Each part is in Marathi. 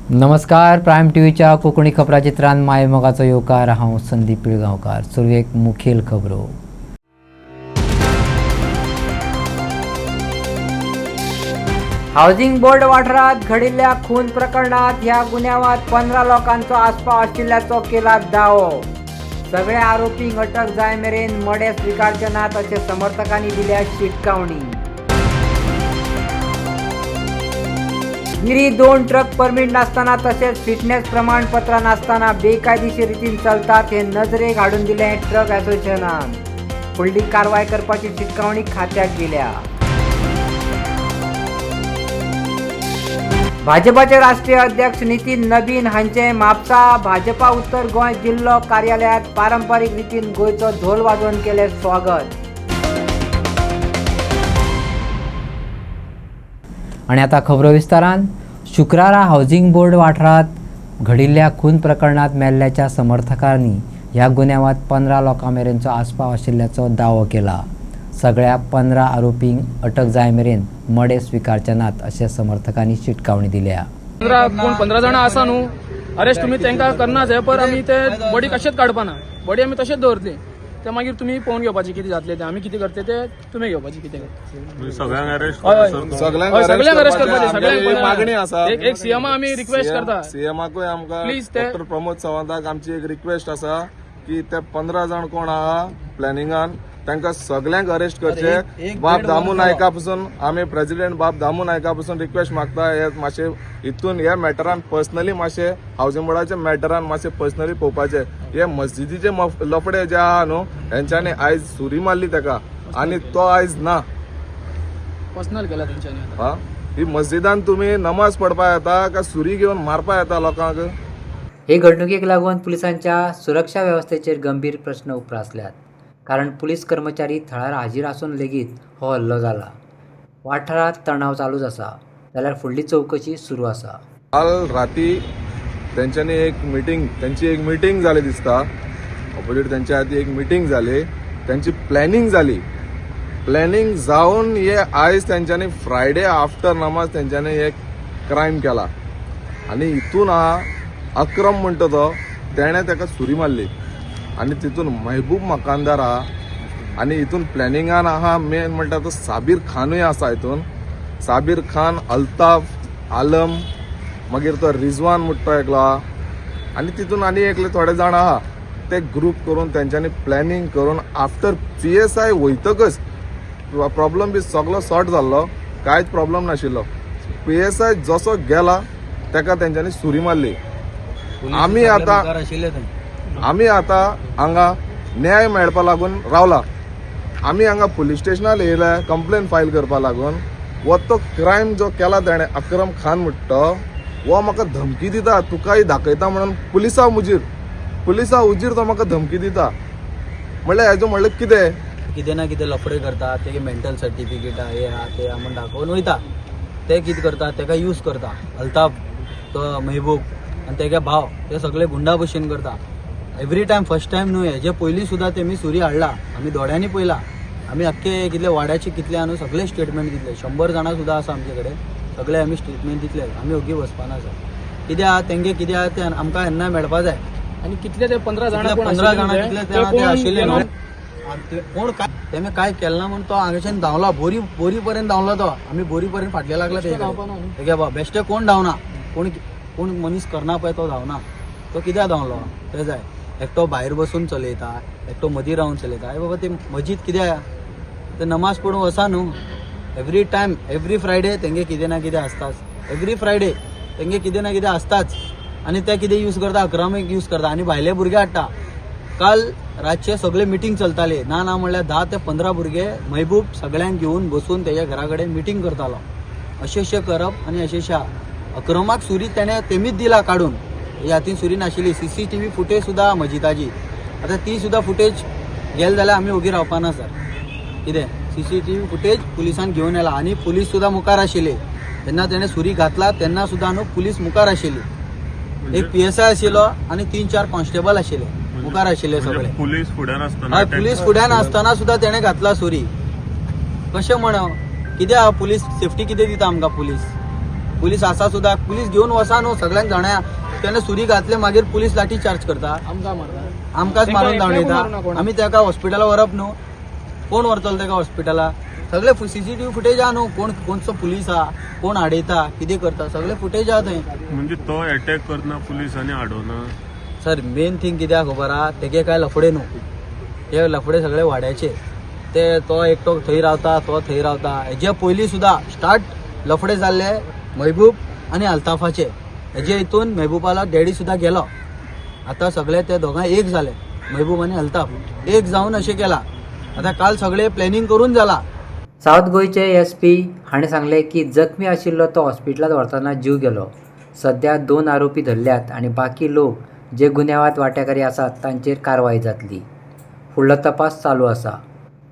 नमस्कार. प्राईम टीव्हीच्या कोकणी खबराचित्रांत मायमोगाचो येवकार. हांव संदीप पिळगांवकार. सुरवेक मुखेल खबरो. हाऊसिंग बोर्ड वाठारात घडिल्ल्या खून प्रकरणात ह्या गुन्यांवात 15 लोकांचो आस्पाव आशिल्ल्याचो केला दावो. सगळ्या आरोपींक अटक जाय मेरेन मडे स्विकारचे नात अशें समर्थकांनी दिल्या शिटकावणी. गिरी 2 ट्रक परमीट नासतना तसेच फिटनेस प्रमाणपत्र नासतना बेकायदेशीर रितीन चलतात हे नजरेक हाडून दिले ट्रक असोसिएशनान. फुडली कारवाय करपाची शिटकावणी खात्याक दिल्या. भाजपाचे राष्ट्रीय अध्यक्ष नितीन नबीन हांचे म्हापसा भाजपा उत्तर गोंय जिल्हो कार्यालयात पारंपारीक रितीन गोंयचो धोल वाजोवन केले स्वागत. आणि आता खबरो विस्तारान. शुक्रारा हाऊसिंग बोर्ड वाठारात घडिल्ल्या खून प्रकरणात मेल्ल्याच्या समर्थकांनी ह्या गुन्यांवात 15 लोकां मेरेनचो आस्पाव आशिल्ल्याचो दावो केला. सगळ्या 15 आरोपींक अटक जाय मेरेन मडे स्विकारचे नात अशें समर्थकांनी शिटकावणी दिल्या. 15 जाणां आसा न्हू, अरेस्ट तुमी तांकां करना जाय, पर आमी ते बॉडी कशेंच काडपाना. बॉडी आमी तशेंच दवरतली. ते मागीर तुमी पळोवन घेवपाचे कितें जातले ते. आमी कितें करते ते तुमी घेवपाचे कितें. सगळ्यांक अरेस्ट सगळ्यांक अरेस्ट करपाचे. सगळ्यांक मागणी आसा. एक सीएमा आमी रिक्वेस्ट करता. सीएमाकूय आमकां प्लीज ते डॉक्टर प्रमोद सावंताक आमची एक रिक्वेस्ट आसा की ते 15 जाण कोण आहा प्लॅनिंगान तांकां सगळ्यांक अरेस्ट करचे. बाब दामू नायका पासून आमी प्रेसिडेंट बाब दामू नायका पासून रिक्वेस्ट मागता. हे मातशे हितून ह्या मॅटरान पर्सनली मातशे हाऊसिंग बोर्डाच्या मॅटरान मातशे पर्सनली पळोवपाचे. हे मस्जिदीचे लफडे जे आहा न्हू हेंच्यांनी आयज सुरी मारली ताका आनी तो आयज ना. पर्सनल केला तेंच्यांनी. हा, ही मस्जिदान तुम्ही नमाज पडपा येता काय सुरी घेवन मारपा येता लोकांक. हे घडणुकेक लागून पुलिसांच्या सुरक्षा वेवस्थेचेर गंभीर प्रश्न उपरासल्यात. कारण पुलीस कर्मचारी थळार हाजीर आसून लेगीत हो हल्लो जाला. वाठारात तणाव चालूच आसा जाल्यार फुडली चवकशी सुरू आसा. काल राती त्यांच्यानी त्यांची एक मिटींग जाली दिसता. ऑपोजिट त्यांच्या हाती एक मिटींग जाली. त्यांची प्लॅनिंग जाली. प्लॅनिंग जावन हे आयज त्यांच्यानी फ्रायडे आफ्टर नमाज त्यांच्यानी एक क्रायम केला. आणि हितून हा अक्रम म्हणतो तो तेणे ताका सुरी मारली. आणि तितून महबूब मकानदार आहा. आणि हितून प्लॅनिंगान आहा मेन म्हणटा तो साबीर खानूय आसा. हितून साबीर खान, अल्ताफ, आलम, मागीर तो रिजवान म्हणटा एकलो आहा. आणि तितून आनी एकले थोडे जाण आहा. ते ग्रुप करून त्यांच्यानी प्लॅनिंग करून आफ्टर PSI वयतकच प्रॉब्लम बी सगळो सॉर्ट जाल्लो. कांयच प्रॉब्लम नाशिल्लो. PSI जसो गेला ताका तेंच्यांनी सुरी मारली. आमी आता हांगा न्याय मेळपा लागून रावला. आमी हांगा पुलीस स्टेशनार येयला कंप्लेन फायल करपा लागून. वो तो क्रायम जो केला तेणे अक्रम खान म्हणटा वो म्हाका धमकी दिता तुकाय दाखयता म्हणून पुलिसा उजीर तो म्हाका धमकी दिता. म्हणल्यार हेजो म्हणल्यार कितें ना कितें लफडे करता. तेगे मेंटल सर्टिफिकेट हे हा ते म्हणून दाखोवन वयता. ते कितें करता तेका यूज करता. अल्ताफ, तो महबूब आनी तेगे भाव ते सगळे गुंडा भशेन करता. एवरी टायम फर्स्ट टायम न्हू. हेजे पयलीं सुद्दां तेमी सुरी हाडला. आमी दोळ्यांनी पळयला. आमी अख्खे कितले वाड्याचे कितले आहा सगळे स्टेटमेंट दितले. 100 जाणां सुद्दां आसा आमचे कडेन. सगळे आमी स्टेटमेंट दितले. आमी ओगी वचपाना आसा. कित्याक तेंगे कितें आहा ते आमकां येन्ना मेळपा जाय. आणि कितले ते 15 जाणां कितले ते आशिल्ले न्हू. कोण काय तेमी काय केलें ना म्हणून तो हांगाच्यान धांवला. बोरी पर्यंत धांवला तो. आमी बोरी पर्यंत फाटले लागला तेगे बा बेश्टे कोण धांवना. कोण मनीस करना पळय तो धांवना. तो कित्याक धांवलो ते जाय. एकटो भायर बसून चलयता, एकटो मदीं रावन चलयता. बाबा ती मस्जिद कित्याक ते नमाज पडून वचा न्हू. एवरी टायम एवरी फ्रायडे तेंगे कितें ना कितें आसताच. एवरी फ्रायडे तेंगे कितें ना कितें आसताच. आनी ते कितें यूज करता अक्रमीक यूज करता आनी भायले भुरगे हाडटा. काल रातचे सगळे मिटींग चलताली. ना म्हणल्यार 10 ते 15 भुरगे महबूब सगळ्यांक घेवन बसून तेच्या घरा कडेन मिटींग करतालो. अशें करप आनी अशें अक्रमाक सुरी तेमीच दिला काडून. हातीन सुरी नाशिल्ली. CCTV फुटेज सुद्दां मस्जिदाची. आतां ती सुद्दां फुटेज गेल जाल्यार आमी ओगी रावपाना सर. कितें CCTV फुटेज पुलिसान घेवन येला. आनी पुलीस सुद्दां मुखार आशिल्ले. जेन्ना तेणें सुरी घातला तेन्ना सुद्दां न्हू पुलीस मुखार आशिल्ली. एक PSI आशिल्लो आनी 3-4 कॉन्स्टेबल आशिल्ले मुखार आशिल्ले सगळे. पुलीस फुड्यान आसतना सुद्दां तेणें घातला सुरी. कशें म्हणो कित्याक पुलीस सेफ्टी कितें दिता आमकां पुलीस. पुलीस असा सुद्धा पुलीस घेऊन वसा न्हू सगळ्यांक जाणा त्याने सुरी घातले मागीर पुलीस लाठी चार्ज करता आमकां मारता आमकांच मारून धांवन मारूं ना येता कोणाक. आमी ताका हॉस्पिटला व्हरप न्हू कोण व्हरतलो ताका हॉस्पिटला सगळे CCTV फुटेज आहा न्हू कोणचो पुलीस आहा कोण आडयता कितें करता सगळे फुटेज आहा थंय म्हणजे तो अटॅक करना पुलिसांनी आडोना सर मेन थिंग कित्याक खबर आहा तेगे काय लफडे न्हू हे लफडे सगळे वाड्याचे ते तो एकटो थंय रावता तो थंय रावता हेजे पयलीं सुद्धा स्टार्ट लफडे जाल्ले महबूब आनी अल्ताफाचे हेजे हितून महबूबाला डॅडी सुद्धा गेलो आता सगळे ते दोगां एक जाले महबूब आनी अल्ताफ एक जावन अशें केला आता काल सगळे प्लॅनिंग करून जाला सावथ गोंयचे SP हाणें सांगले की जखमी आशिल्लो तो हॉस्पिटलांत व्हरतना जीव गेलो. सध्या 2 आरोपी धरल्यात आनी बाकी लोक जे गुन्यांवात वांटेकारी आसात तांचेर कारवाय जातली. फुडलो तपास चालू आसा.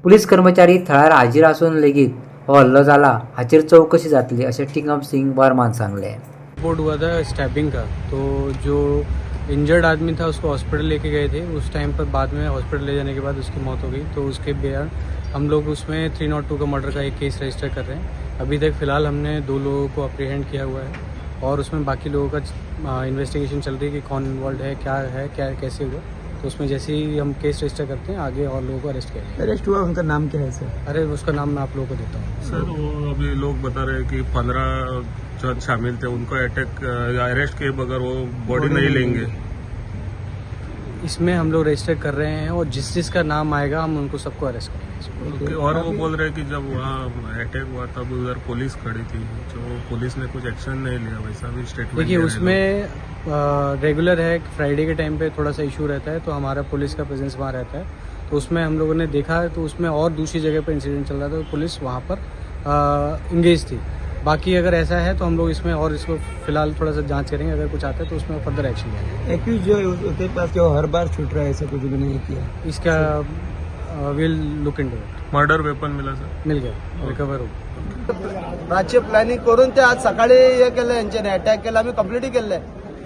पुलीस कर्मचारी थळार हाजीर आसून लेगीत हो हल्लो जाला हाचेर चौकशी जातली अशें टिंगम सिंग वर्मान सांगलें. रिपोर्ट हुआ था स्टैबिंग का, तो जो इंजर्ड आदमी था उसको हॉस्पिटल लेके गए थे. उस टाइम पर बाद में हॉस्पिटल ले जाने के बाद उसकी मौत हो गई. तो उसके बयान हम लोग उसमें 302 का मर्डर का एक केस रजिस्टर कर रहे हैं. अभी तक फ़िलहाल हमने 2 लोगों को अप्रीहेंड किया हुआ है और उसमें बाकी लोगों का इन्वेस्टिगेशन चल रही है कि कौन इन्वॉल्व है क्या कैसे हुआ. तो उसमें जैसे ही हम केस रजिस्टर करते हैं आगे और लोगों को अरेस्ट करेंगे. अरेस्ट हुआ उनका नाम क्या है सर? अरे उसका नाम मैं आप लोगों को देता हूँ. सर वो अभी लोग बता रहे हैं कि 15 जो शामिल थे उनको अटैक अरेस्ट किए बगैर वो बॉडी नहीं लेंगे. इसमें हम लोग रजिस्टर कर रहे हैं और जिसका नाम आएगा हम उनको सबको अरेस्ट करेंगे. और वो बोल रहे हैं कि जब वहाँ अटैक हुआ तब उधर पुलिस खड़ी थी, जो पुलिस ने कुछ एक्शन नहीं लिया, वैसा भी स्टेटमेंट. देखिए उसमें रेगुलर है फ्राइडे के टाइम पे थोड़ा सा इशू रहता है तो हमारा पुलिस का प्रेजेंस वहाँ रहता है. तो उसमें हम लोगों ने देखा तो उसमें और दूसरी जगह पर इंसिडेंट चल रहा था तो पुलिस वहाँ पर इंगेज थी. बाकी अगर ऐसा है तो हम लोग इसमें और इसको फिलहाल थोड़ा सा जांच करेंगे. अगर कुछ आता है तो उसमें फर्दर एक्शन लेंगे. एक्यूज जो है उसके पास जो हर बार छूट रहा है ऐसा कुछ भी नहीं किया. इसका will look into it. Murder weapon मिला सर. मिल गया रिकवर हो. रातचे प्लॅनिंग करून ते आज सकाळी हे केलं यांच्याने अटॅक केला आम्ही कंप्लीट केले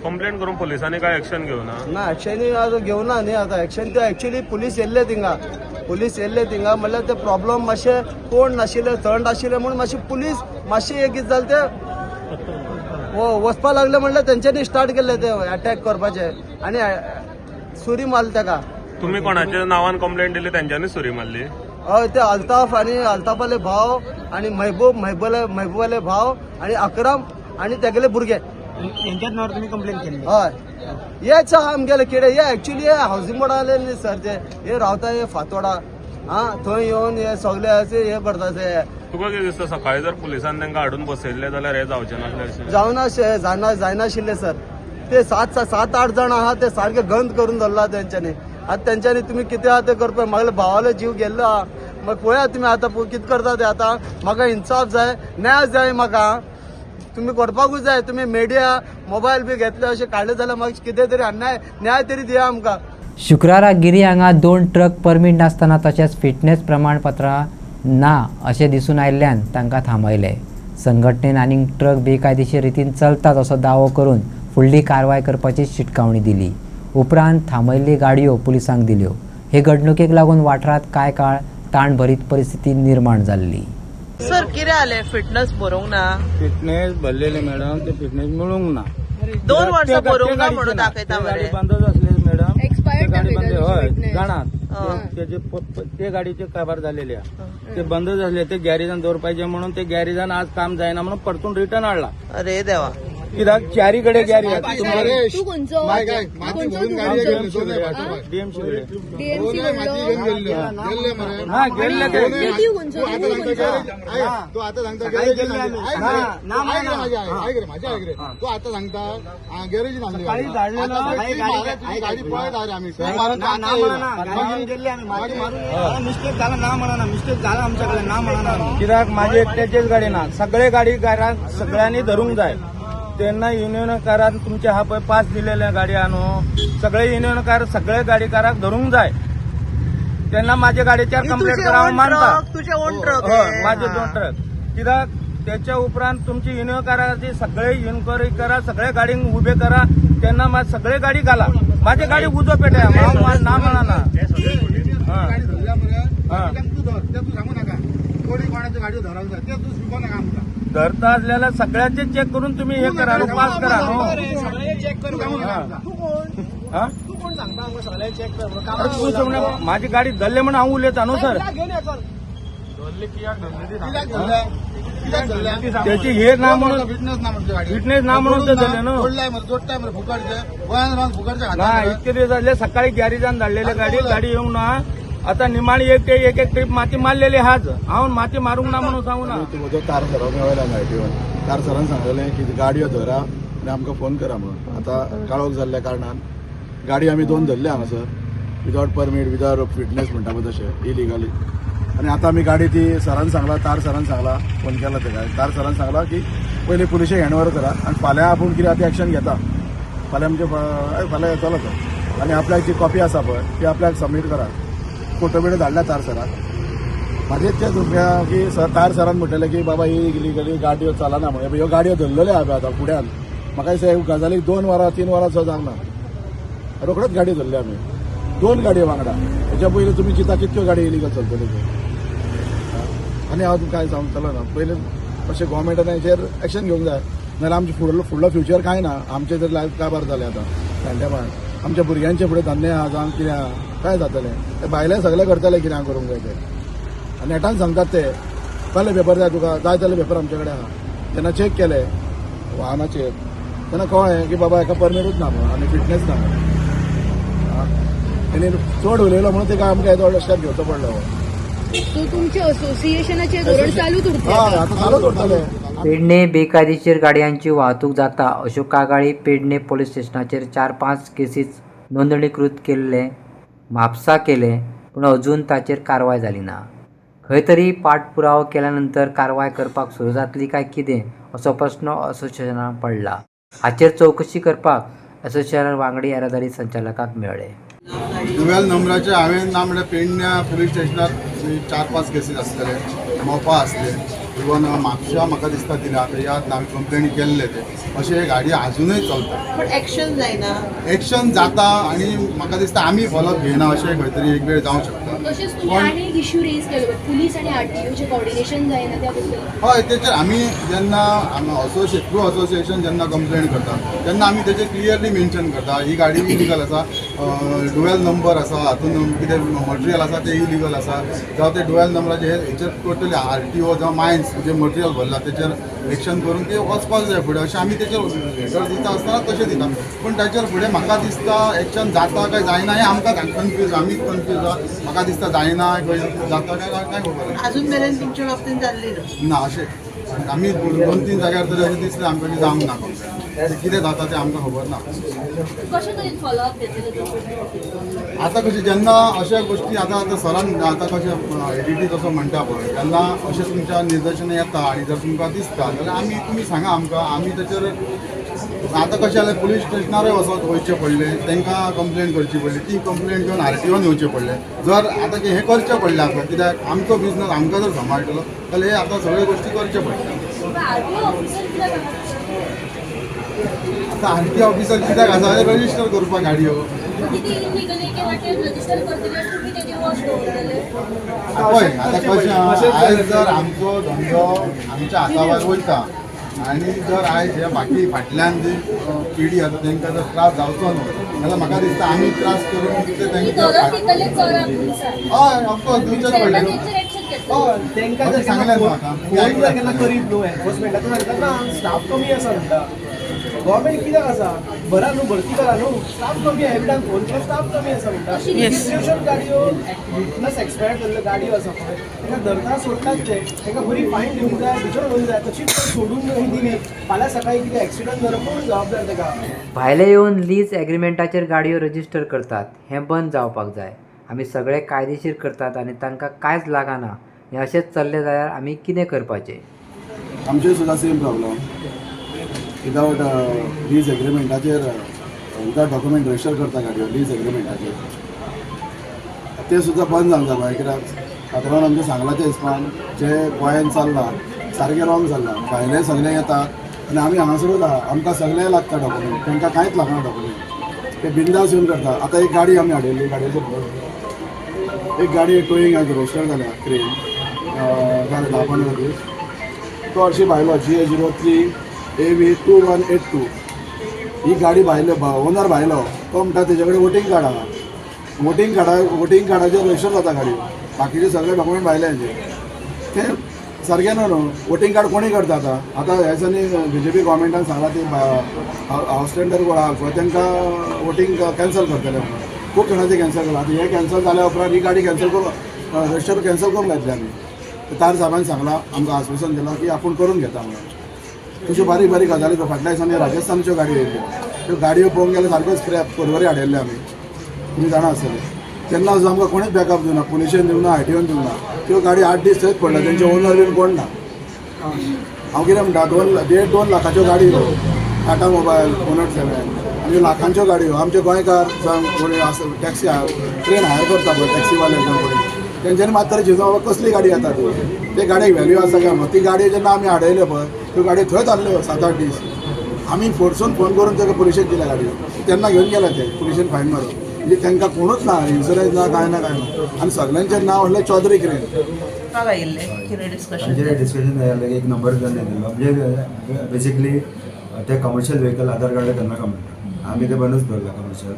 कंप्लेंट करून पोलिसांनी काय एक्शन घेऊ ना. ऍक्शन आज घेऊ ना न्ही आता ऍक्शन ते ऍक्च्युली पुलीस येल्ले थिंगा म्हणल्यार ते प्रॉब्लम मातशे कोण नाशिल्ले थंड आशिल्ले म्हणून मातशी पुलीस मातशी एक कितें जालें ते वचपा लागले म्हणल्यार तेंच्यांनी स्टार्ट केले ते अटॅक करपाचे आनी सुरी मारली ताका. तुम्ही कोणाच्या नावान कंप्लेंट दिली त्यांच्यानी सुरी मारली. हय ते अल्ताफ आनी अल्ताफाले भाव आनी महबूबाले भाव आनी अकरम आनी तेगेले भुरगे यांच्यात नावावर तुम्ही कंप्लेंट केली. हय हेच आमगेले किडे हे ऍक्च्युली हे हावसिंग बोर्डाले न्ही सर ते हे रावता हे फातोडा थंय येवन हे सगळे अशे हे करता ते. तुका कितें दिसता सकाळी जर पुलिसांनी तांकां हाडून बसयल्ले जाल्यार हे जावचें नासलें. जावना जायनाशिल्ले सर. ते 7-8 जाण आहा ते सारखे गंद करून धरला तेंच्यांनी. आतां तेंच्यांनी तुमी कितें आहा ते करपा म्हागल्या भावालो जीव गेल्लो आहा. मग पळया तुमी आतां कितें करता ते आतां. म्हाका इन्साफ जाय न्याय जाय म्हाका. तुम्ही करपाकूच जाय. तुम्ही मिडिया मोबायल बी घेतले अशें काडले जाल्यार म्हाका कितें तरी न्याय तरी दिया आमकां. शुक्रारा गिरी हांगा 2 ट्रक परमीट नासतना तशेंच फिटनेस प्रमाणपत्रां ना अशें दिसून आयिल्ल्यान तांकां थांबयले. संघटनेन आनीक ट्रक बेकायदेशीर रितीन चलतात असो दावो करून फुडली कारवाय करपाची शिटकावणी दिली. उपरांत थांबयल्ली गाडयो पुलिसांक दिल्यो. हे घडणुकेक लागून वाठारांत कांय काळ ताणभरीत परिस्थिती निर्माण जाल्ली. सर कितें जालें फिटनेस बरोवंक ना. फिटनेस भरलेले मॅडम ते फिटनेस मिळूंक ना. 2 वर्सां बरोवंक ना म्हणून दाखयता मरे. बंदच असले मॅडम एक्सपायर्ड गाडी बंद हय फिटनेस. जाणात त्याचे ते गाडीचे काबार झालेले ते बंद झाले. ते गॅरेजान दवरपाचे म्हणून ते गॅरेजान आज काम जायना म्हणून परतून रिटर्न हाडला. अरे देवा. कित्याक चारीकडे गॅरेज तू खंयचो डीएमसी डीएमसी हा गेल्ले ते खंयचो तू आता सांगता गॅरेज तू आता सांगता गॅरेज गाडी पळयत आम्ही मिस्टेक झाला ना म्हणा. मिस्टेक झाला आमच्याकडे ना म्हणा. कित्याक माझी एकट्याचीच गाडी ना. सगळे गाडी सगळ्यांनी धरूंक जाय. त्यांना युनियनकारान तुमचे हा पळय पास दिलेल्या गाडी आणू सगळे युनियनकार सगळे गाडीकाराक धरूंक जाय. त्यांना माझ्या गाडीच्यार कंप्लेंट करावं मानता. तुझे ओन ट्रक माझे 2 ट्रक. कित्याक त्याच्या उपरांत तुमची युनियनकाराची सगळे इन्क्वायरी करा. सगळे गाडीक उभे करा. त्यांना सगळे गाडी घाला. माझी गाडी उजो पेटया ना म्हणा ना. तू सांगू नका कोणी कोणाच्या गाडी धरावं ते तू शिकवू नका आमचा. धरता असलेल्या सगळ्याचे चेक करून तुम्ही हे करा पास करा माझी गाडी धरले म्हणून हांव उलयता न्हू सर त्याची हे ना म्हणून फिटनेस ना म्हणून ते धरले न्हू ना इतके दिवस झाले सकाळी गॅरेजान धाडलेले गाडी येऊन ना आता निमाणी एक एक ट्रिप माती मारलेली हाच हांव माती मारूंक ना म्हणून सांगू ना तार सराक मेळ्ळा नायटीवन तार सरान सांगलेलें की गाडयो धरा आनी आमकां फोन करा म्हणून आतां काळोख जाल्ल्या कारणान गाडी आमी 2 धरल्या हांगासर विदावट परमीट विदावट फिटनेस म्हणटा पळय तशें इलिगली आनी आतां आमी गाडी ती सरान सांगला तार सरान सांगला फोन केला तेका तार सरान सांगला की पयलीं पुलिशेक हँडओवर करा आनी फाल्यां आपूण कितें आतां एक्शन घेता फाल्यां म्हणजे फाल्यां येतलो तो आनी आपल्याक जी कॉपी आसा पळय ती आपल्याक सबमीट करा फोटो बिटो धाडला तार सराक म्हाजें तें तुमकां की तार सरान म्हणटलें की बाबा ही इलिगली गाडयो चलना म्हणून ह्यो गाडयो धरलेल्यो हांवें आतां फुड्यान म्हाका दिसता गजालीक 2 वरां 3 वरां सुद्दां जावना रोखडोच गाडी धरली आमी 2 गाडयो वांगडा हेच्या पयलीं तुमी चिंता कितल्यो गाडयो इलिगल चलतल्यो आनी हांव तुमकां कांय सांगतलो ना पयलीं अशें गोवोरमेंटान हेचेर एक्शन घेवंक जाय नाजाल्यार आमचे फुडलो फ्युचर कांय ना आमचें जर लायफ काबार जालें आतां जाणटेपण आमच्या भुरग्यांचे फुडें धंदे आहा जावं कितें आहा काय जातलें ते भायले सगळे करतले कितें करूंक जाय तें आनी नेटान सांगतात ते कसले पेपर जाय तुका जाय तसले पेपर आमचे कडेन आहा तेन्ना चॅक केले वाहनाचेर तेन्ना कळ्ळें की बाबा हेका परमीटूच ना म्हणून आनी फिटनेस ना म्हणून तेणी चड उलयलो म्हणून तेका आमकां येदो स्टेप घेवचो पडलो सो तुमचे असोसिएशनाचे धोरण चालूच उरतलें आतां चालूच उरतलें पेडणे बेकायदेशीर गाडयांची वाहतूक जाता अश्यो कागाळी पेडणे पोलीस स्टेशनाचेर 4-5 केसीस नोंदणीकृत केल्ले म्हापसा केले पूण अजून ताचेर कारवाय जाली ना खंय तरी पाठपुरावो केल्या नंतर कारवाय करपाक सुरू जातली काय कितें असो प्रस्न असोसिएशनाक पडला हाचेर चवकशी करपाक असोसिएशना वांगडी येरादारी संचालकाक मेळ्ळे ड्युएल नंबराचे हांवें ना म्हणल्यार पेडण्या पुलीस स्टेशनात 4-5 केसीस आसलेले मोपा आसले इवन म्हापशा म्हाका दिसता दिला याद हांवें कंप्लेनी केल्ले ते अशे गाडी अजूनय चलता पण एक्शन जायना एक्शन जाता आनी म्हाका दिसता आमी फॉलो घेयना अशें खंय तरी एक वेळ जावंक शकता तशेंच तुम्ही आनी एक इश्यू रेज केलो पुलीस आनी आरटीओचे कोऑर्डिनेशन जायना त्या बद्दल हय तेचेर आमी जेन्ना थ्रू असोसिएशन जेन्ना कंप्लेन करता तेन्ना आमी तेचेर क्लियरली मेन्शन करता ही गाडी इलिगल आसा ड्युएल नंबर आसा हातून कितें मटेरियल आसा ते इलिगल आसा जावं ते ड्युएल नंबराचे हेचेर टोटली आरटीओ जावं मायन्स जे मटेरियल भरला तेचेर एक्शन करून ते वचपाक जाय फुडें अशें आमी तेचेर लेटर दिता आसतना तशें दिता पूण ताचेर फुडें म्हाका दिसता एक्शन जाता काय जायना हें आमकां कन्फ्यूज आमीच कन्फ्यूज आसा म्हाका दिसता जायना जाता काय खबर अजून मेरेन तुमच्या बाबतीन जाल्ली ना अशें आमी 2-3 जाग्यार तरी अशें दिसलें आमकां की जावंक ना कितें जाता तें आमकां खबर ना कशें तरेन फॉलोअप घेतले आतां कशें जेन्ना अशा गोश्टी आतां सरान आतां कशें एडिटी तसो म्हणटा पळय तेन्ना अशें तुमच्या निदर्शना येता आनी जर तुमकां दिसता जाल्यार तुमी सांगा आमकां आमी तेचेर आतां कशें जालें पुलीस स्टेशनारूय वचचें पडलें तांकां कंप्लेन करची पडली ती कंप्लेन घेवन आरटीओन येवचें पडलें जर आतां हें करचें पडलें आमकां कित्याक आमचो बिझनस आमकां जर सांबाळटलो जाल्यार हे आतां सगळ्यो गोश्टी करच्यो पडटा आतां आरटीओ ऑफिसर कित्याक आसा रजिस्टर करपाक गाडयो पळय आतां कशें आयज जर आमचो धंदो आमच्या हाता भायर वयता आनी जर आयज हे फाटल्यान जी पिढी आसा तांकां जर त्रास जावचो न्हू जाल्यार म्हाका दिसता आमी त्रास करून कितें तांकां हय ऑफकोर्स दिवचेच पडलें हय तांकां जर सांगलें म्हाका केन्ना करीत न्हू एनफोर्समेंटाचो सांगता ना स्टाफ कमी आसा म्हणटा गव्हर्मेंट कित्याक आसा बरा न्हू भरती करा न्हू स्टाफ कमी एविडंस फोन केला स्टाफ कमी आसा म्हणटा डिस्ट्रिब्युशन गाडयो विटनस एक्सपायर केल्ल्यो गाडयो आसा पळय ताका धरता सोडटात ते ताका बरी फायन दिवंक जाय भितर व्हरूंक जाय तशीच सोडून दिली फाल्यां सकाळी कितें एक्सिडंट जालो कोण जबाबदार ताका भायले येवन लीज एग्रीमेंटाचेर गाडयो रजिस्टर करतात हें बंद जावपाक जाय आमी सगळे कायदेशीर करतात आनी तांकां कांयच लागना हें अशेंच चल्लें जाल्यार आमी कितें करपाचें आमचें सुद्दां सेम प्रॉब्लम विदावट लीज एग्रीमेंटाचेर विदावट डॉक्युमेंट रजिस्टर करता गाडयो लीज एग्रीमेंटाचेर ते सुद्दां बंद जावंक जाय कित्याक सादारण आमच्या सांगलाच्या हिसपान जे गोंयांत चल्लां सारकें रॉंग जाल्लां भायले सगळे येतात आनी आमी हांगासरूच आहा आमकां सगळे लागता डॉक्युमेंट तांकां कांयच लागना डॉक्युमेंट ते बिंदास येवन करता आतां एक गाडी आमी हाडिल्ली गाडयेचेर एक गाडी टोईंग आज रजिस्टर जाल्या क्रेन जाले 10-15 दीस तो हरशीं भायलो GA03 AV2182 ही गाडी भायलो ओनर भायलो तो म्हणटा तेजे कडेन वोटींग कार्ड आहा वोटींग कार्डाचेर रजिस्टर जाता गाडी बाकीचे सगळे डॉक्युमेंट भायल्याचे ते सारकें न्हू वोटींग कार्ड कोणी करता आतां ह्या दिसांनी BJP गव्हर्मेंटान सांगलां ती हावस टेंडर कोणाक पळय तांकां वोटींग कॅन्सल करतले म्हणून खूब जाणां ते कॅन्सल केला आतां हे कॅन्सल जाल्या उपरांत ही गाडी कॅन्सल करून रजिस्टर कॅन्सल करूंक लायतले आमी तार साहेबान सांगलां आमकां आश्वासन दिलां की आपूण करून घेता म्हणून तश्यो बारीक बारीक गजाली फाटल्या दिसांनी राजस्थानच्यो गाडयो येयल्यो त्यो गाडयो पळोवंक गेल्यार सारक्यो स्क्रॅप परवरी हाडिल्ले आमी तुमी जाणा आसतले तेन्ना सुद्दां आमकां कोणीच बॅकअप दिवना पुलिशेन दिवना ITOन दिवना त्यो गाडी 8 दीस थंयच पडल्या तेंचे ओनर बीन कोण ना हांव कितें म्हणटा 2 लाखाच्यो गाडयो टाटा मोबायल 107 आनी लाखांच्यो गाडयो आमचे गोंयकार कोणी टॅक्सी ट्रेन हायर करता पळय टॅक्सीवाले कोणी तेंच्यांनी मात तरी चिंतून बाबा कसली गाडी येता ते गाडयेक व्हॅल्यू आसा काय म्हणून ती गाडयो जेन्ना आमी हाडयल्यो पळय त्यो गाडयो थंयच आहल्यो 7-8 दीस आमी फोर्सून फोन करून ताका पुलिशेक दिल्या गाडयो तेन्ना घेवन गेले ते पुलिशेन फायन मारून म्हणजे तांकां कोणूच ना इन्शुरन्स ना काय ना आनी सगळ्यांचें नांव व्हडलें चौधरी क्रेन डिस्कशन जालें एक नंबर दिलो म्हणजे बेसिकली ते कमर्शियल व्हेकल आधार कार्ड करनाका म्हणटा आमी ते बंदूच दवरला कमर्शियल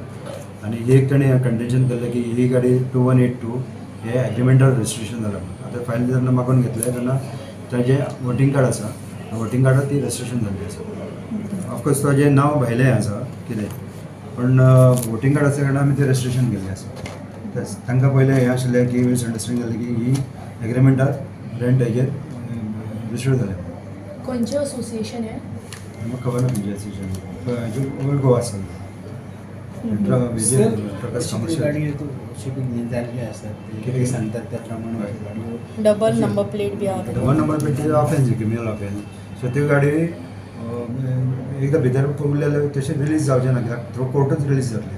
आनी ही एक ताणें कंडिशन केल्लें की ही गाडी 2182 हे एग्रीमेंटार रजिस्ट्रेशन जालां आतां फायनल जेन्ना मागून घेतलें तेन्ना ताजें वोटींग कार्ड आसा वोटींग कार्डार ती रजिस्ट्रेशन जाल्ली आसा ऑफकोर्स ताजें नांव भायलें आसा कितें पण वोटींग कार्ड आसा कारणान आमी तें रजिस्ट्रेशन केल्लें आसा तांकां पयलें हें आशिल्लें की मिसअंडरस्टँडींग जालें की ही एग्रीमेंटार रेंट हेजेर रजिस्टर जालें खंयचें असोसिएशन हें म्हाका खबर ना खंयचें एसोसिएशन ओल्ड गोवा आसा कितें सांगतात त्या प्रमाणे डबल नंबर प्लेट बी आहा double number plate offence criminal offence so त्यो गाडी एकदा भितर उरलेले तशें रिलीज जावचें ना कित्याक थ्रू कोर्टूच रिलीज जातली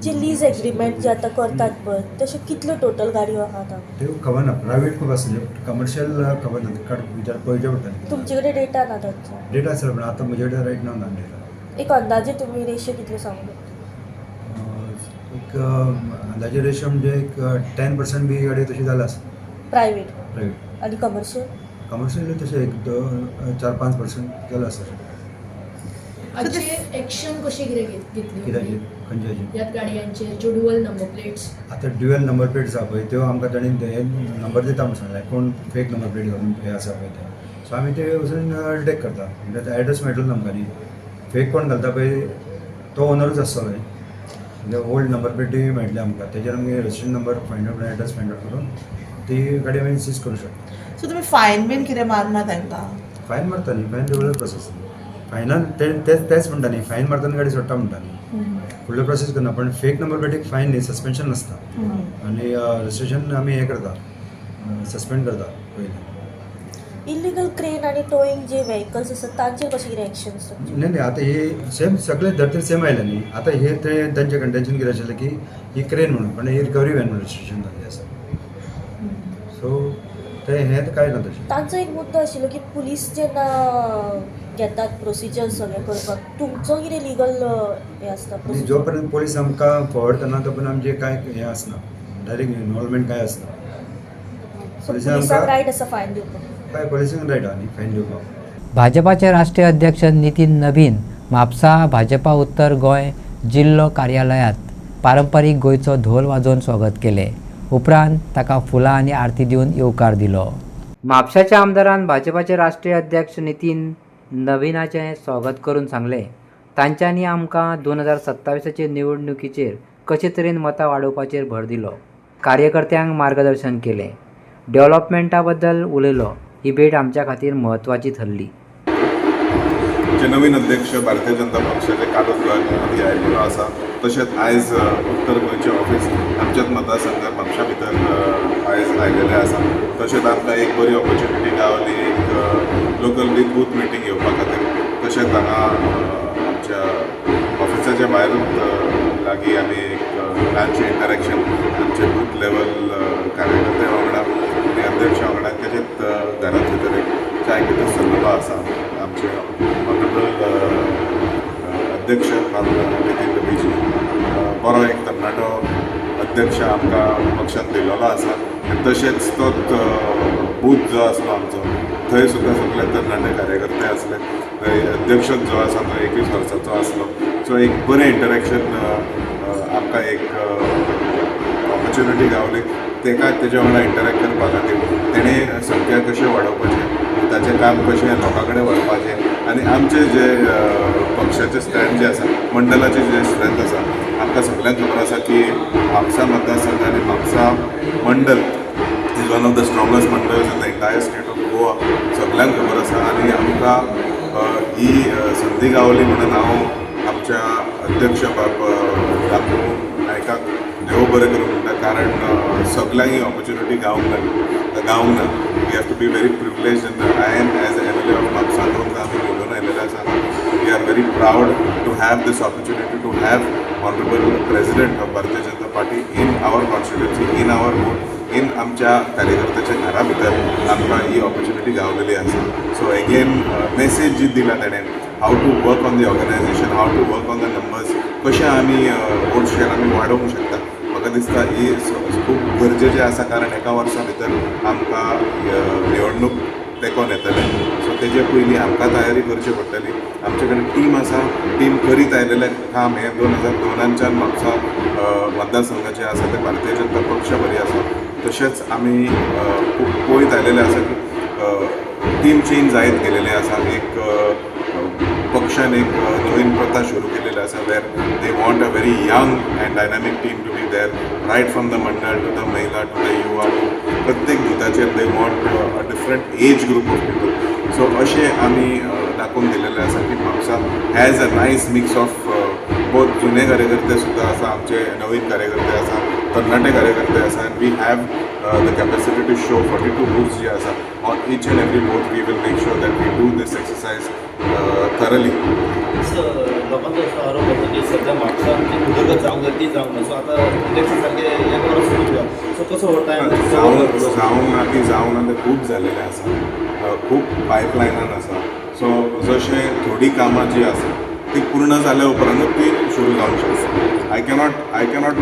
जे लीज एग्रीमेंट जे आतां करतात पळय तशें कितल्यो टोटल गाडयो आहात त्यो खबर ना प्रायवेट खूब आसले कमर्शियल खबर ना कार्ड विचार पळोवचें पडटलें तुमचे कडेन डेटा ना तांचो डेटा आसलो पण आतां म्हजे कडेन रायट नाव ना डेटा एक अंदाजे तुमी रेशो कितल्यो सांगू एक अंदाजे रेशो म्हणजे एक 10% बी गाडी तशी जाल्या आसा प्रायवेट आनी कमर्शियल तशें एक 4-5% जाल्या आसा हाचेर एक्शन कशी कितें घेतली कित्याचेर खंयच्याचेर ह्याच गाडयांचेर ज्यो ड्युअल नंबर प्लेट्स आतां ड्युअल नंबर प्लेट्स आसा पळय त्यो आमकां ताणें हे नंबर दिता म्हणून सांगलें कोण फेक नंबर प्लेट घालून हे आसा पळय ते सो आमी ते वचून डिटेक्ट करता म्हणजे एड्रेस मेळटलो ना आमकां न्ही फेक कोण घालता पळय तो ओनरूच आसतलो म्हणजे ओल्ड नंबर प्लेटी मेळटली आमकां तेजेर आमी registration number find out address find out करून ती गाडी आमी सीज करूं शकता सो तुमी फायन बीन कितें मारना तांकां फायन मारता न्ही फायन रेगुलर प्रोसेस फायनान तेच म्हणटा न्ही फायन मारतना गाडी सोडटा म्हणटा न्ही फुडलो प्रोसेस करना पण फेक नंबर प्लेटीक फायन न्ही सस्पेन्शन आसता आनी रजिस्ट्रेशन आमी हें करता सस्पेंड करता पयलीं इल्लिगल क्रेन आनी टोईंग जे व्हेकल्स आसात तांचेर कशें कितें एक्शन्स नाही आतां हे सेम सगळे धरतीर सेम आयले न्ही आतां हे ते तांचें कंटेन्शन कितें आशिल्लें की ही क्रेन म्हणून पण ही रिकवरी वॅन म्हणून रजिस्ट्रेशन जाल्लें आसा सो ते हें कांय ना तशें तांचो एक मुद्दो आशिल्लो की पुलीस जेन्ना घेतात प्रोसिजर सगळें करपाक तुमचो कितें लिगल हें आसता जो पर्यंत पोलीस आमकां फॉवर्ड करना तो पर्यंत आमचें कांय हें आसना डायरेक्ट इनवॉल्वमेंट कांय आसना पुलिसांक रायट आसा फायन दिवपाक काय पोलिसांक रायट आहा न्ही फायन दिवपाक भाजपाचे राष्ट्रीय अध्यक्ष नितीन नवीन म्हापसा भाजपा उत्तर गोंय जिल्लो कार्यालयात पारंपारीक गोंयचो धोल वाजोवन स्वागत केले उपरांत ताका फुलां आनी आरती दिवन येवकार दिलो म्हापशाच्या आमदारान भाजपाचे राष्ट्रीय अध्यक्ष नितीन नवीनाचें स्वागत करून सांगलें तांच्यांनी आमकां 2027चे निवडणुकीचेर कशे तरेन मतां वाडोवपाचेर भर दिलो कार्यकर्त्यांक मार्गदर्शन केलें डेव्हलपमेंटा बद्दल उलयलो ही भेट आमच्या खातीर म्हत्वाची ठरली जे नवीन अध्यक्ष भारतीय जनता पक्षाचे कालच गोंयांत आयिल्लो आसा तशेंच आयज उत्तर गोंयचें ऑफीस आमच्याच मतदारसंघात म्हापशा भितर आयज आयिल्लें आसा तशेंच आमकां एक बरी ऑपॉर्च्युनिटी गावली एक लोकल बीग बूथ मिटींग घेवपा खातीर तशेंच हांगा आमच्या ऑफिसाच्या भायर लागीं आमी एक ल्हानशें इंटरेक्शन आमचे बूथ लेवल कार्यकर्ते वांगडा आनी अध्यक्ष वांगडा तशेंच घरांत भितर एक चाय घेतलो सल्लो आसा आमचे ऑनरेबल अध्यक्ष नितीन नवीजी बरो एक तरणाटो अध्यक्ष आमकां पक्षान दिल्लो आसा आनी तशेंच तोच बूथ जो आसलो आमचो थंय सुद्दां सगळे तरणाटे कार्यकर्ते आसले. थंय अध्यक्ष जो आसा तो 21 वर्सांचो आसलो. सो एक बरें इंटरेक्शन आमकां एक ऑपॉर्च्युनिटी गावली. तेका तेज्या वांगडा इंटरेक्ट करपा खातीर तेणें संख्या कशें वाडोवपाचें, ताचें काम कशें लोकां कडेन व्हरपाचें आनी आमचें जे पक्षाचें स्ट्रेंथ जें आसा, मंडलाचें जें स्ट्रेंथ आसा, आमकां सगळ्यांक खबर आसा की म्हापसा मतदारसंघ आनी Mapusa mandal is one of the strongest mandals in the entire state of Goa. सगळ्यांक खबर आसा आनी आमकां ही संदी गावली म्हणून हांव आमच्या अध्यक्ष रामू नायकाक देव बरें करूं म्हणटा. कारण सगळ्यांक ही ऑपॉर्च्युनिटी गावूंक ना. We have to be very privilege in हांवें एज MLA ऑफ म्हापसा दोन आमी उलोवन आयलेले आसा. We are very proud to have this opportunity to have honourable president of Bharatiya Janata Party in our constituency, in our vote, in आमच्या कार्यकर्त्याच्या घरा भितर आमकां ही ऑपॉर्च्युनिटी गावलेली आसा. सो अगेन मेसेज जी दिला तेणें, have to work on the organisation, have to work on the numbers, कशें आमी वोट शेअर आमी वाडोवंक शकता. म्हाका दिसता ही खूब गरजेचें आसा. कारण एका वर्सा भितर आमकां निवडणूक तेंकोन येतलें. सो तेजे पयलीं आमकां तयारी करची पडटली. आमचे कडेन टीम आसा. टीम करीत आयलेलें काम हें 2002च्यान म्हापसा मतदारसंघाचें आसा तें भारतीय जनता पक्ष बरी आसा. तशेंच आमी पळयत आयलेले आसा की टीम चेंज जायत गेलेलें आसा. एक पक्षान एक नवीन प्रथा सुरू केलेली आसा where they want a very young and dynamic team to be there, right from the mandal to the Mahila to the Yuva, प्रत्येक बुथाचेर they want a different age group of people. So अशें आमी दाखोवन दिलेलें आसा की Mapusa has a nice mix of both जुने कार्यकर्ते सुद्दां आसा, आमचे नवीन कार्यकर्ते आसा, तरणाटे कार्यकर्ते आसा. And we have the capacity to show 42 booths जे आसा on each and every booth. We will make sure that we do this exercise thoroughly. लोकांचो असो आरोप होता की सध्या म्हापसा उदरगत जावंक जाय ती जावंक ना. सो आतां इलेक्शन सारकें एक वर्स सुरू केला. सो कसो व्हरता जावंक ना ती जावंक ना तें खूब जालेलें आसा. खूब पायपलायनान आसा. सो जशें थोडी कामां जी आसा ती पूर्ण जाल्या उपरांतूच ती सुरू जावंक शकता. आय कॅनॉट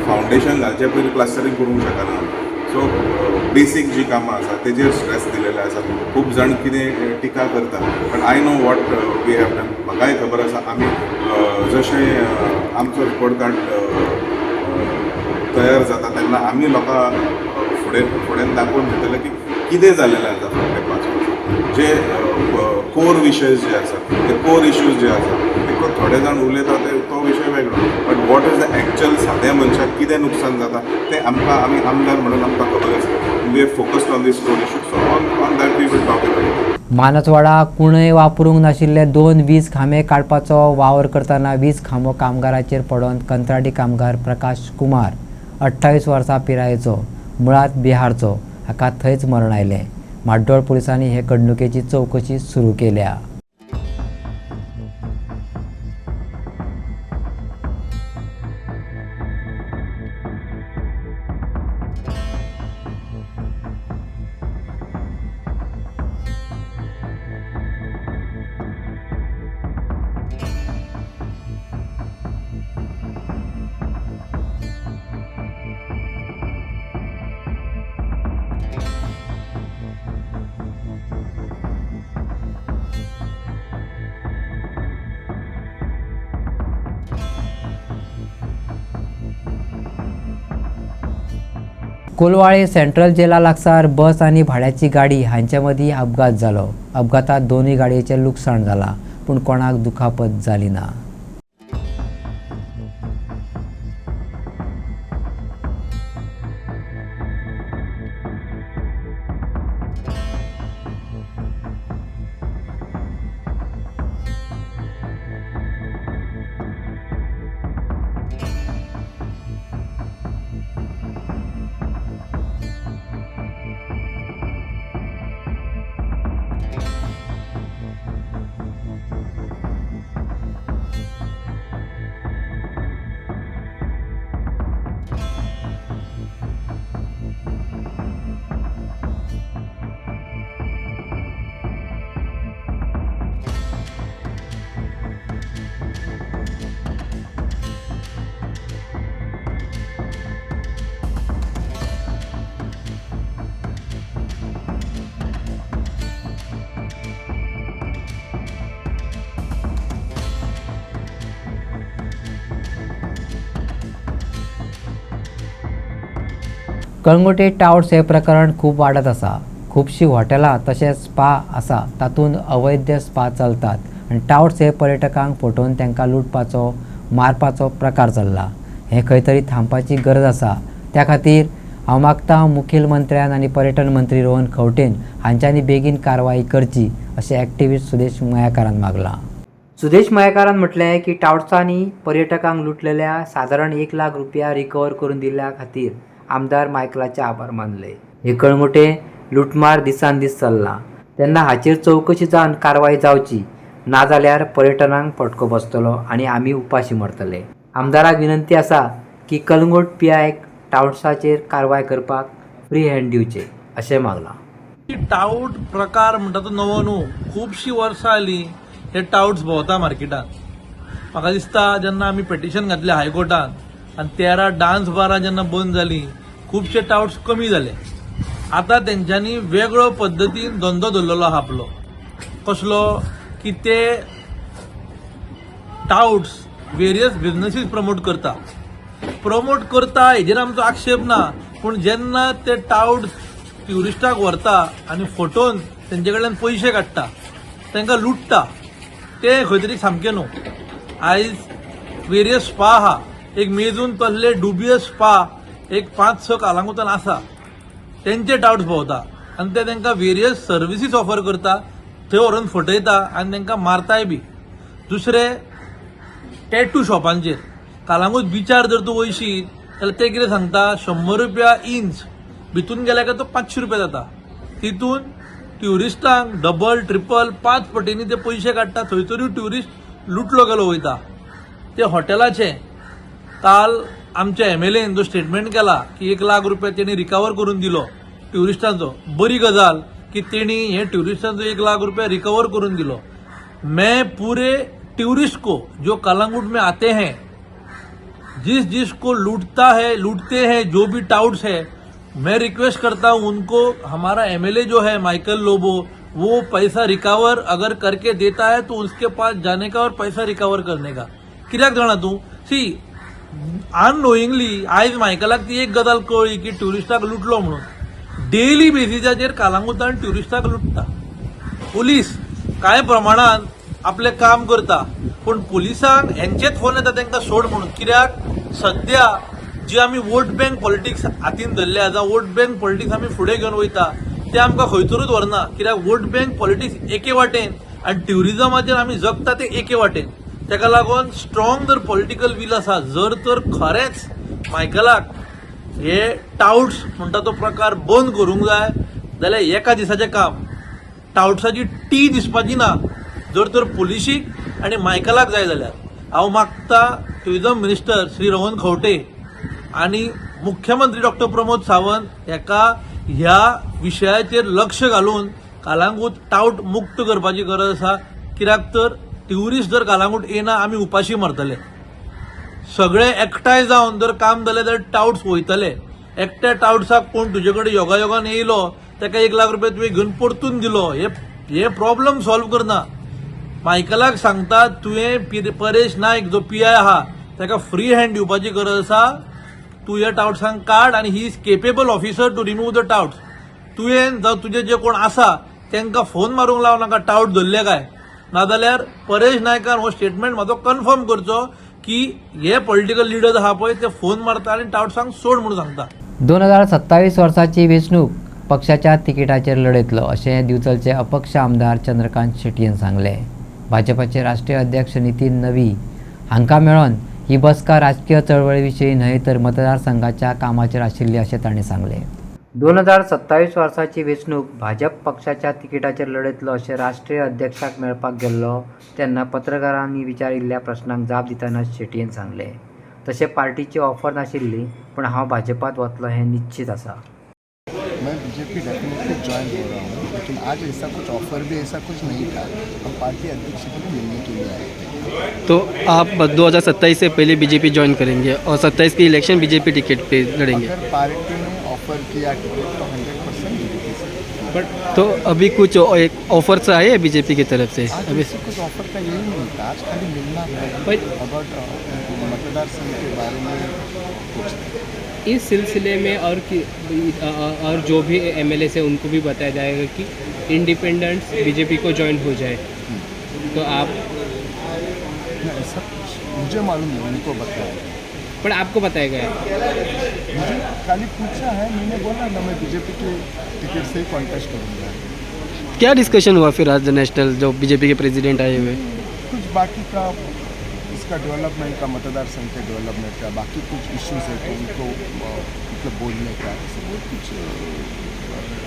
फावंडेशन घालचे पयलीं प्लास्टरींग करूंक शकना. सो बेसीक जी कामां आसा तेजेर स्ट्रेस दिलेले आसा. खूब जाण कितें टिका करता, but I know what we have done. म्हाकाय खबर आसा आमी जशें आमचो रिपोर्ट कार्ड तयार जाता तेन्ना आमी लोकां फुडें दाखोवन दितले की कितें जालेलें आसा फाटले 5 वर्सां. जे कोर विशय जे आसा, ते कोर इश्यूज जे आसा, ते थोडे जाण उलयता ते तो विशय वेगळो. But what is the actual sadya मनशाक कितें नुकसान जाता तें आमी आमदार म्हणून आमकां खबर आसा. We have focused on these core issues. So on that we will talk about it. मानसवाडा कुणय वापरूंक नाशिल्ले 2 वीज खांबे काडपाचो वावर करतना वीज खांबो कामगाराचेर पडोवन कंत्राटी कामगार प्रकाश कुमार 28 वर्सां पिरायेचो, मुळात बिहारचो, हाका थंयच मरण आयलें. म्हाड्डोळ पुलिसांनी हे घडणुकेची चवकशी सुरू केल्या. कोलवाळे सेंट्रल जेला लागसार बस आणि भाड्याची गाडी हांचे मदीं अपघात जालो. अपघातात दोनूय गाडयेचें लुकसाण जालां, पूण कोणाक दुखापत जाली ना. कळंगुटे टावर्स हे प्रकरण खूप वाडत आसा. खुबशीं हॉटेलां तशेंच स्पा आसा तातूंत अवैध स्पा चलतात आनी टावर्स हे पर्यटकांक फटोवन तांकां लुटपाचो मारपाचो प्रकार चल्ला. हें खंय तरी थांबपाची गरज आसा. त्या खातीर हांव मागतां मुखेलमंत्र्यान आनी पर्यटन मंत्री रोहन खंवटेन हांच्यांनी बेगीन कारवाई करची अशें एक्टिव्हिस्ट सुदेश मयेकारान मागलां. सुदेश मयेकारान म्हटलें की टावर्सांनी पर्यटकांक लुटलेल्या सादारण 1 लाख रुपया रिकवर करून दिल्ल्या खातीर आमदार मायकलाचे आभार मानले. हे कळंगुटे लुटमार दिसान दीस चल्ला तेन्ना हाचेर चवकशी जावन कारवाई जावची, नाजाल्यार पर्यटनांक फटको बसतलो आनी आमी उपाशी मरतले. आमदाराक विनंती आसा की कळंगूट PIक टावर्साचेर कारवाय करपाक फ्री हँड दिवचे अशें मागलां. टाउट प्रकार म्हणटा तो नवो न्हू, खुबशीं वर्सां जालीं हे टाउट्स भोंवता मार्केटांत. म्हाका दिसता जेन्ना आमी पेटिशन घातलें हायकोर्टांत आनी 13 डान्स बारां जेन्ना बंद जालीं खुबशे टाउट्स कमी जाले. आतां तेंच्यांनी वेगळो पद्दतीन धंदो धरलेलो आहा आपलो. कसलो की ते टाउट्स वेरियस बिझनेसीस प्रमोट करता हेजेर आमचो आक्षेप ना, पूण जेन्ना ते टाउट्स ट्युरिस्टाक व्हरता आनी फटोवन तेंचे कडल्यान पयशे काडटा, तांकां लुटता, ते खंय तरी सामकें न्हू. आयज वेरियस स्पा आहा, एक मेजून तसले डुबियस स्पा एक 5-6 कालांगुतान आसा, तेंचे टाउट्स भोंवता आनी ते तांकां वेरियस सर्विसीस ऑफर करता, थंय व्हरून फटयता आनी तांकां मारताय बी. दुसरे टॅटू शॉपांचेर कालांगूट बिचार जर तूं वयशीत जाल्यार ते कितें सांगता 100 रुपया इंच, भितून गेल्या काय तो 500 रुपया जाता. तितून ट्युरिस्टांक डबल ट्रिपल 5 पटींनी ते पयशे काडटा, थंयसरूय ट्युरिस्ट लुटलो गेलो वयता. ते हॉटेलाचे काल आमच्या MLAन जो स्टेटमेंट केला की 1 लाख रुपया तेणी रिकवर करून दिलो ट्युरिस्टांचो, बरी गजाल की तेणी हे ट्युरिस्टांचो 1 लाख रुपया रिकवर करून दिलो. मैं पूरे टूरिस्ट को जो कलांगुट में आते हैं, जिसको लूटते हैं जो भी टाउट्स है, मैं रिक्वेस्ट करता हूं उनको, हमारा MLA जो है माइकल लोबो, वो पैसा रिकवर अगर करके देता है तो उसके पास जाने का और पैसा रिकवर करने का. कित्याक जाणा तूं, सी अननोईंगली आयज मायकलाक ती एक गजाल कळ्ळी की ट्युरिस्टाक लुटलो म्हणून. डेली बेसिसाचेर कालांगुतान ट्युरिस्टाक लुटता. पुलीस कांय प्रमाणात आपले काम करता, पण पुलिसांक हेंचेच फोन येता तांकां सोड म्हणून. कित्याक सध्या जी आमी वोट बँक पॉलिटिक्स हातीन धरले आसा, वोट बँक पॉलिटिक्स आमी फुडें घेवन वयता, ते आमकां खंयतरूच व्हरना. कित्याक वोट बँक पॉलिटिक्स एके वाटेन आनी ट्युरिजमाचेर आमी जगता ते एके वाटेन. ताका लागून स्ट्रॉंग जर पॉलिटिकल वील आसा, जर तर खरेंच मायकलाक हे टाउट्स म्हणटा तो प्रकार बंद करूंक जाय जाल्यार एका दिसाचें काम, टाउट्साची टी दिसपाची ना. जर तर पुलिशीक आनी मायकलाक जाय जाल्यार हांव मागता ट्युरिजम मिनिस्टर श्री रोहन खंवटे आनी मुख्यमंत्री डॉक्टर प्रमोद सावंत हेका ह्या विशयाचेर लक्ष घालून कालांगूट टाउट मुक्त करपाची गरज आसा. कित्याक तर ट्युरिस्ट जर कालांगूट येना आमी उपाशी मरतले. सगळे एकठांय जावन जर काम जालें जाल्यार टाउट्स वयतले. एकट्या टाउट्साक कोण तुजे कडेन योगायोगान येयलो, ताका 1 लाख रुपया तुवें घेवन परतून दिलो, हे प्रॉब्लेम सॉल्व करना. मायकलाक सांगता तुवें परेश नायक जो PI आहा ताका फ्री हँड दिवपाची गरज आसा. तूं ह्या टाउट्सांक काड आनी he is capable officer to remove the touts. तुवें जावं तुजे जे कोण आसा तांकां फोन मारूंक लाव नाका टाउट धरले काय, नाजाल्यार परेश नायकान हो स्टेटमेंट म्हाजो कन्फर्म करचो की हे पॉलिटिकल लिडर्स आहा पळय ते फोन मारता आनी टाउट्सांक सोड म्हणून सांगता. 2027 वर्साची वेंचणूक पक्षाच्या तिकेटाचेर लढयतलो अशें दिवचलचे अपक्ष आमदार चंद्रकांत शेटयेन सांगले. भाजपाचे राष्ट्रीय अध्यक्ष नितीन नवी हांकां मेळोन ही बसका राजकीय चळवळी विशीं न्हय तर मतदारसंघाच्या कामाचेर आशिल्ली अशें तांणी सांगलें. 2027 वर्साची वेंचणूक भाजप पक्षाच्या तिकेटाचेर लढयतलो अशें राष्ट्रीय अध्यक्षाक मेळपाक गेल्लो तेन्ना पत्रकारांनी विचारिल्ल्या प्रस्नाक जाप दितना शेटयेन सांगलें. तशें पार्टीची ऑफर नाशिल्ली, पूण हांव भाजपात वतलों हें निश्चित आसा. मैं बीजेपी डेफिनेटली ज्वाइन हो रहा हूँ, लेकिन आज ऐसा कुछ ऑफर भी ऐसा कुछ नहीं था. हम पार्टी अध्यक्ष को मिलने के लिए आए थे. तो आप 2027 से पहले बीजेपी ज्वाइन करेंगे और 27 की इलेक्शन बीजेपी टिकट पे लड़ेंगे. अगर पार्टी ने ऑफर किया टिकट तो 100% बीजेपी से. बट तो अभी कुछ एक ऑफर्स आए हैं बीजेपी की तरफ से? अभी कुछ ऑफर का यही नहीं था, आज खाली मिलना है अबाउट मतदार संघ के बारे में कुछ. इस सिलसिले में और जो भी एमएलए है उनको भी बताया जाएगा कि इंडिपेंडेंट्स बीजेपी को ज्वाइन हो जाए, तो आप नहीं, सब मुझे मालूम नहीं, उनको बताया, पर आपको बताया गया है। मुझे खाली पूछा है, मैंने बोला ना मैं बीजेपी के टिकट से ही कॉन्टेस्ट करूँगा। क्या डिस्कशन हुआ फिर आज नेशनल जो बीजेपी के प्रेसिडेंट आए हुए? कुछ बाकी का इसका डेवलपमेंट का, मतदार संघ के डेवलपमेंट का, बाकी कुछ इश्यूज है तो उनको मतलब बोलने का, ऐसे बहुत कुछ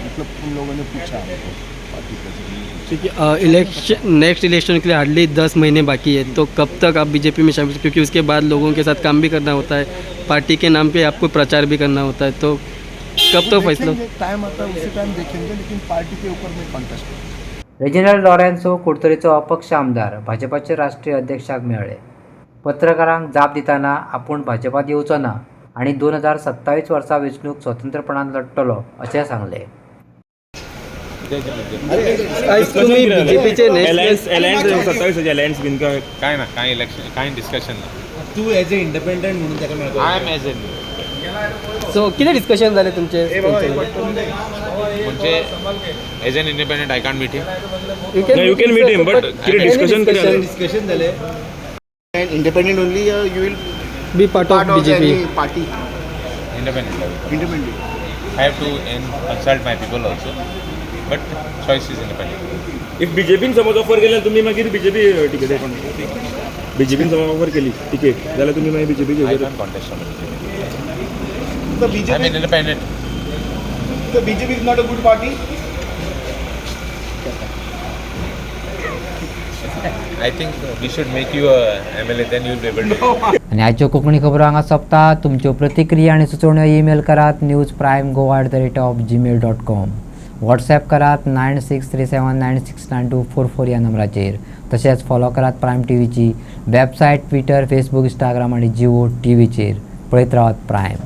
मतलब उन लोगों ने पूछा हमको पार्टी प्रेसिडेंट। ठीक है, इलेक्शन नेक्स्ट इलेक्शन के लिए हार्डली 10 महीने बाकी है, तो कब तक आप बीजेपी में शामिल, क्योंकि उसके बाद लोगों के साथ काम भी करना होता है, पार्टी के नाम पे आपको प्रचार भी करना होता है, तो कब तक फैसला? टाइम आता है उसी टाइम देखेंगे, लेकिन पार्टी के ऊपर में कॉन्टेस्ट करेंगे। रेजिनाल्ड लॉरेन्सो कुडतरेचो अपक्ष आमदार भाजपाचे राष्ट्रीय अध्यक्षाक मेळ्ळे. पत्रकारांक जाप दिताना आपूण भाजपात येवचो ना आणि 2027 वर्सा वेंचणूक स्वतंत्रपणान लढतलो अशें सांगले. तुम्ही बीजेपीचे अलायन्स बिन काय ना काय इलेक्शन काय डिस्कशन ना. तू एज ए इंडिपेंडंट म्हणून त्याला मिळतो. आय एम एज सो किती डिस्कशन झाले तुमचे? म्हणजे as an independent I can't meet him. You can meet him but discussion झाले. Independent only you will be part of BJP party Independent. I have to consult my people also, but choice is independent. If बीजेपीन समज ऑफर केल्यार तुम्ही मागीर बीजेपी टिकेट बीजेपीन समज ऑफर केली टिकेट जाल्यार तुम्ही मागीर BJP I can't contest on BJP. The I'm BJP, an independent. the BJP is not a good party. I think we should make you a MLA, then you'll be able to. आणि आजच्यो कोंकणी खबरो हांगा सोंपता. तुमच्यो प्रतिक्रिया आनी सुचोवण्यो ईमेल करात newsprimegoa@gmail.com. व्हॉट्सॲप करात 9637969244 ह्या नंबराचेर. तशेंच फॉलो करात प्रायम टीव्हीची वेबसायट, ट्विटर, फेसबुक, इंस्टाग्राम आनी जिओ टीव्हीचेर. पळयत रावात प्रायम.